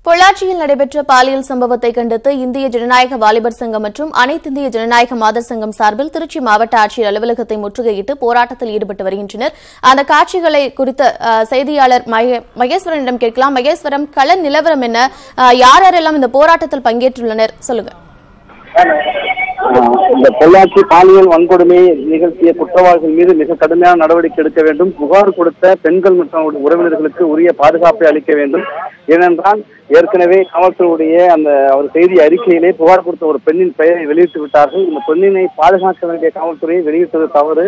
பொள்ளாச்சியில் நடைபெற்ற பாலியல் சம்பவத்தை கண்டித்து இந்திய ஜனநாயக வாலிபர் சங்கம் மற்றும் அனைத்திந்திய ஜனநாயக மாதர் சங்கம் சார்பில் திருச்சி மாவட்ட ஆட்சியர் அலுவலகத்தை முற்றுகையிட்டு போராட்டத்தில் ஈடுபட்டு வருகின்றனர். அந்த காட்சிகளை குறித்து செய்தியாளர் மகேஸ்வரனிடம் கேட்கலாம். மகேஸ்வரம், கள நிலவரம் என்ன? யாரெல்லாம் இந்த போராட்டத்தில் பங்கேற்றுள்ளனர்? சொல்லுங்க. இந்த பொள்ளாச்சி பாலியல் வன்கொடுமை நிகழ்த்திய குற்றவாளிகள் மீது மிக கடுமையான நடவடிக்கை எடுக்க வேண்டும். புகார் கொடுத்த பெண்கள் மற்றும் உறவினர்களுக்கு உரிய பாதுகாப்பை அளிக்க வேண்டும். ஏனென்றால் ஏற்கனவே காவல்துறையுடைய அவர் செய்தி அறிக்கையிலே புகார் கொடுத்த ஒரு பெண்ணின் பெயரை வெளியிட்டு விட்டார்கள். இந்த பெண்ணினை பாதுகாக்க வேண்டிய காவல்துறையை வெளியிட்டது தவறு.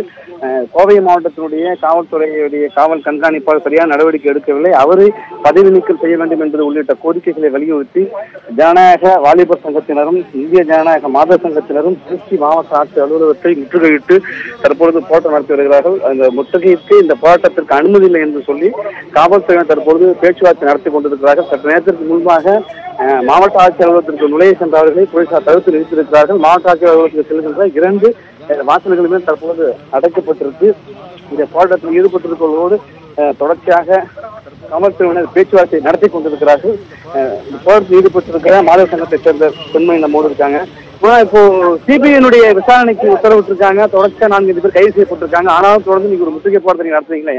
கோவை மாவட்டத்தினுடைய காவல்துறையுடைய காவல் கண்காணிப்பாளர் சரியான நடவடிக்கை எடுக்கவில்லை. அவரை பதவி நீக்கம் செய்ய வேண்டும் என்பது உள்ளிட்ட கோரிக்கைகளை வலியுறுத்தி ஜனநாயக வாலிபர் சங்கத்தினரும் இந்திய ஜனநாயக மாதர் சங்கத்தினரும் திருச்சி மாவட்ட ஆட்சியர் அலுவலகத்தை முற்றுகையிட்டு தற்பொழுது போராட்டம் நடத்தி வருகிறார்கள். அந்த முற்றுகைக்கு இந்த போராட்டத்திற்கு அனுமதி இல்லை என்று சொல்லி காவல்துறையினர் தற்பொழுது பேச்சுவார்த்தை நடத்தி கொண்டிருக்கிறார்கள். சற்று நேரத்திற்கு முன்பாக மாவட்ட ஆட்சியர் அலுவலகத்திற்கு நுழைய சென்றவர்களை போலீசார் தடுத்து நிறுத்தியிருக்கிறார்கள். மாவட்ட ஆட்சியர் அலுவலகத்தில் செல்கின்ற 2 வாசல்களுமே தற்போது அடைக்கப்பட்டிருக்கு. இந்த போராட்டத்தில் ஈடுபட்டிருப்பவர்களோடு தொடர்ச்சியாக காவல்துறையினர் பேச்சுவார்த்தை நடத்தி கொண்டிருக்கிறார்கள். இந்த போராட்டத்தில் ஈடுபட்டிருக்கிற மாதர் சங்கத்தை சேர்ந்த பெண்மணி நம்மோடு இருக்காங்க. இப்போ சிபிஐனுடைய விசாரணைக்கு உத்தரவிட்டிருக்காங்க. தொடர்ச்சியா 4 பேர் கைது செய்யப்பட்டிருக்காங்க. ஆனாலும் தொடர்ந்து நீங்க ஒரு முற்றுகை போராட்டத்தை நடத்துறீங்களே,